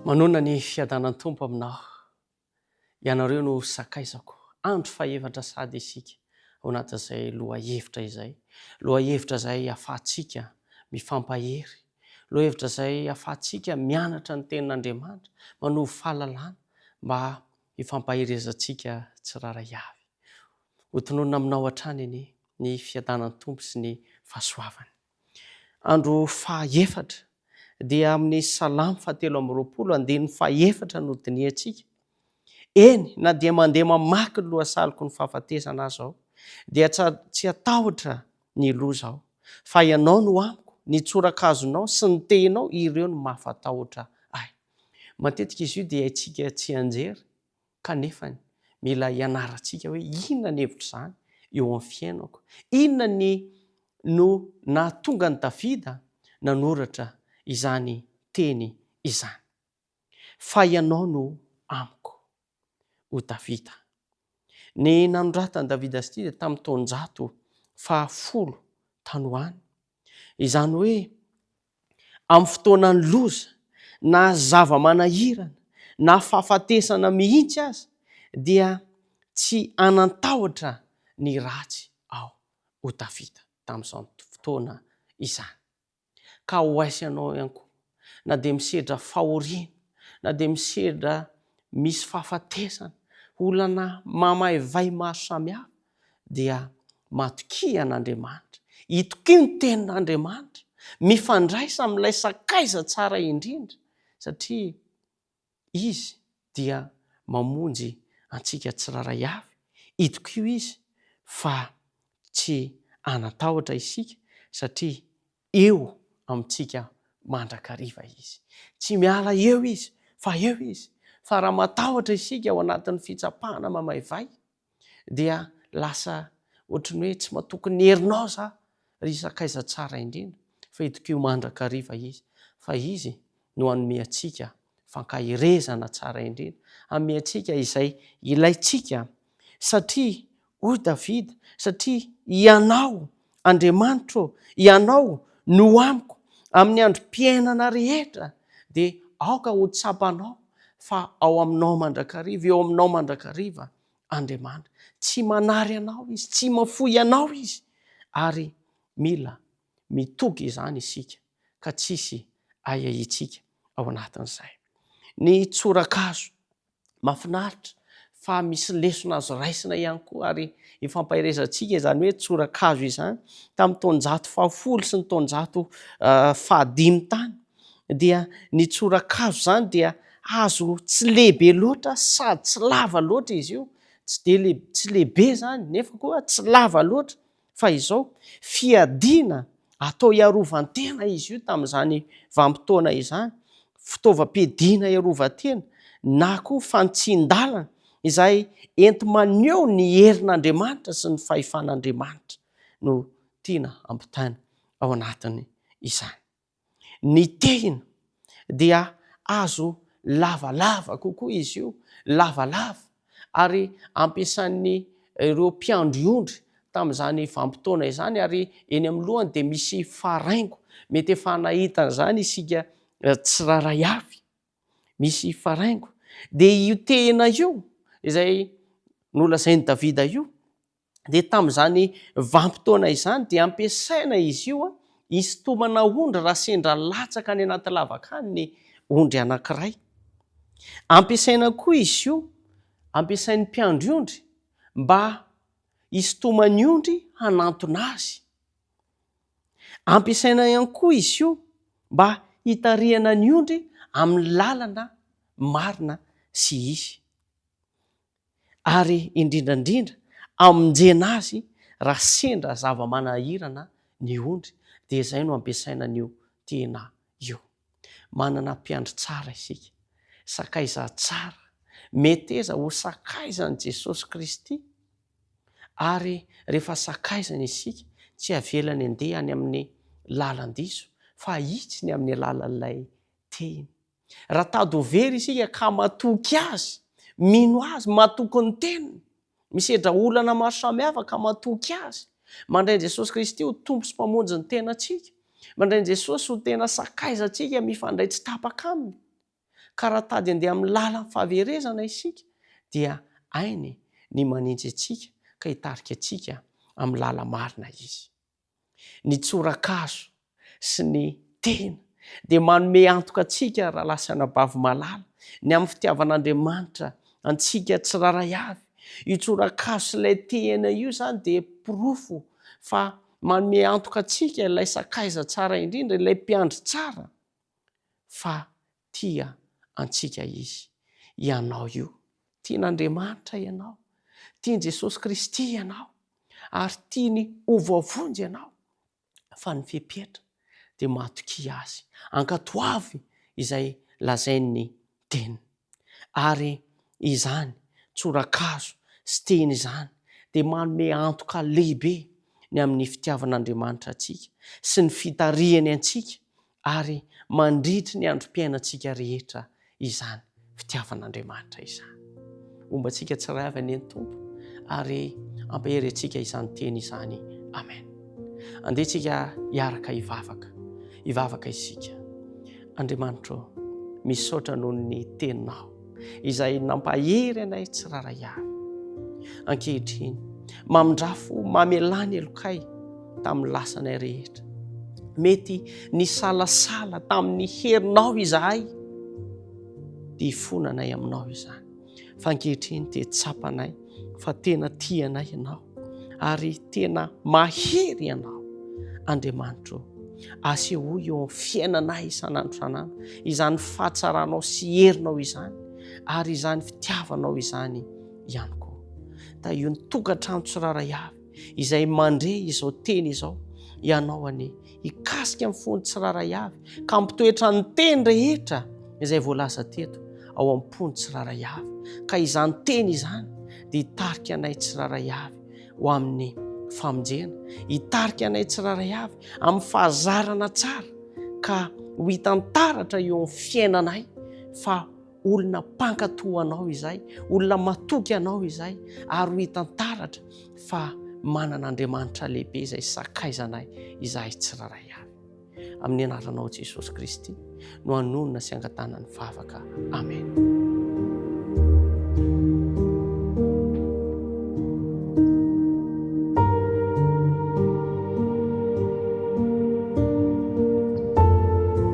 Manona ny fiadanany tompo aminao. Ianareo no sakaizako. Andro faevatra sady isika ao anatin'izay loha hevitra izay. Loha hevitra izay ahafahantsika mifampahery. Loha hevitra izay ahafahantsika mianatra ny tenin'Andriamanitra, manovy fahalalana mba hifampaherezantsika tsiraray avy. Hotononona aminao hatrany ny fiadanany tompo sy ny fahasoavany. Andro fahaefatra dia amin'ny Salamo 7:20 no diniantsika. Eny, na dia mandeha mamaky ny lohasaloko ny fahafatesana azy aho, dia tsy atahotra ny loza aho. Fa ianao no amiko, ny tsorakazonao sy ny tehinao, ireo no mahafatahotra ahy. Matetika izy io dia itsika tsy anjery, kanefa mila ianarantsika hoe inona ny hevitra izany eo amin'ny fiainako. Inona no nahatonga ny Davida nanoratra izany teny izany. Fa ianao no amiko, o Davida. Ny nanoratany Davida azy ity dia tamin'ny taonjato 10 tany ho any. Izany hoe amin'ny fotoanany loza na zava-manahirana na fahafatesana mihitsy aza dia tsy anantahotra ny ratsy ao, o Davida, tamin'izao fotoana izany. Ka ho aisy ianao ihany koa, na dia misedra fahoriana, na dia misedra misy fahafatesana, olana mamaivay maro samihafa, dia matokia an'Andriamanitra, itokia ny tenin'Andriamanitra, mifandraisa amin'ilay sakaiza tsara indrindra, satria izy dia mamonjy antsika tsiraray avy. Itokio izy fa tsy anatahotra isika, satria eo amintsika mandrakariva izy. Tsy miala eo izy, fa eo izy. Fa raha matahotra isika ao anatin'ny fitsapahana mamaivay, dia lasa ohatrany hoe tsy mahatoky ny herinao za ry sakaiza tsara indrindra, fa itokio mandrakariva izy. Fa izy no hanome antsika fankahirezana tsara indrindra, hanome antsika izay ilaitsika, satria o Davida, satria ianao Andriamanitra, ianao no amiko amin'ny androm-piainana rehetra, dia aoka ho tsapanao fa ao aminao mandrakariva, eo aminao mandrakariva Andriamanitra. Tsy manary anao izy, tsy mafoy anao izy, ary mila mitoky izany isika ka tsisy ayaitsika ao anatin'izay. Ny tsorakazo mahafinaritra fa misy lesona azo raisina ihany koa, ary ifampaherezantsika izany hoe tsorakazo izany tamin'ny taonjato 10 sy ny taonjato 15 tany, dia ny tsorakazo zany dia hazo tsy lehibe loatra sady tsy lava loatra izy io, tsy lehibe zany nefa koa tsy lava loatra, fa izao fiadiana atao iarovan-tena izy io tamin'izany vanim-potoana izany, fitaovam-piadiana iarovan-tena na koa fanitsin-dalana izay enti maneho ny herin'Andriamanitra sy ny fahefan'Andriamanitra no tiana ampitany ao anatiny izany. Ny tehina dia azo lavalava kokoa izy io, lavalava, ary ampiasan'ny ireo mpiandriondry tamin'izany vanim-potoana izany, ary eny amin'ny lohany dia misy faraingo, mety efa nahitana izany isika tsiraray avy, misy faraingo. Dia io tehina io izay nolazain'i Davida io, dia tamin'izany vanim-potoana izany dia ampiasaina izy io hisintomana ondry raha sendra latsaka any anaty lavakany ny ondry anankiray. Ampiasaina koa izy io, ampiasain'ny mpiandriondry mba hisintomany ondry hanantona azy. Ampiasaina ihany koa izy io mba hitarihana ny ondry amin'ny lalana marina sy izy. Ary indrindrandrindra amonjena azy raha sendra zava-manahirana ny ondry, dia izay no ampiasaina an'io tena io. Manana mpiandry tsara isika, sakaiza tsara, meteza ho sakaizan'i Jesosy Kristy, ary rehefa sakaizana isika tsy avelany andeha any amin'ny lalan-diso, fa hitsy ny amin'ny alalan'ilay teny. Raha tady ho very isika ka matoky azy, mino azy, matoky ny teniny, misedra olana maro samihafa ka matoky azy, mandray Jesosy Kristy ho tompo sy mpamonjy ny tenantsika, mandray Jesosy ho tena sakaizantsika mifandray tsy tapaka aminy, ka raha tady andeha amin'ny lalan'ny fahaverezana isika dia ainy ny manintsy atsika ka hitarika atsika amin'ny lala marina izy. Ny tsorakazo sy ny tena dia manome antoka atsika raha lasana bavy malala ny amin'ny fitiavan'Andriamanitra antsika tsiraray avy. Io tsorakazo sy ilay tena io zany dia pirofo fa manome antoka atsika ilay sakaiza tsara indrindra, ilay mpiandry tsara fa tia antsika izy. Ianao io tian'Andriamanitra, ianao tian Jesosy Kristy, ianao ary tiany ovavonjy ianao fa ny fepetra dia matokia azy ankatoavy izay lazainy teny. Ary izany tsorakazo sy teny izany dia manome antoka lehibe ny amin'ny fitiavan'Andriamanitra antsika sy ny fitarihany antsika ary mandritry ny androm-piainantsika rehetra izany fitiavan'Andriamanitra izany. Ombantsika tsiray avy any Tompo ary ampahery antsika izany teny izany. Amen. Andehantsika hiaraka hivavaka isika. Andriamanitra, misaotra noho ny teninao izay nampahery anay tsiraray avy. Ankehitriny mamindrafo mamelany elokay tamin'ny lasanay rehetra. Mety ny salasala tamin'ny herinao izahay dia ifonanay aminao izany. Fa ankehitriny dia tsapanay fa tena tianay ianao ary tena mahery ianao. Andriamanitra, aseho eo amin'ny fiainanay isan'andro izany fahatsaranao sy herinao izany ary izany fitiavanao izany ihany koa. Da io ny tokantrano tsiraray avy izay mandre izao teny izao, ianao anie hikasika amin'ny fony tsiraray avy ka mipitoetra ny teny rehetra izay voalaza teto ao amin'ny pony tsiraray avy. Ka izany teny izany dia hitarika anay tsiraray avy ho amin'ny famonjena, hitarika anay tsiraray avy amin'ny fahazarana tsara ka ho hitantaratra eo amin'ny fiainanay fa olona mpankatohanao izay, olona matoky anao izay ary ho hitantaratra fa manan'Andriamanitra lehibe izay sakaizanay izahay tsiraray avy. Amin'ny anaranao Jesosy Kristy no hanonona sy angatana ny vavaka. Amen.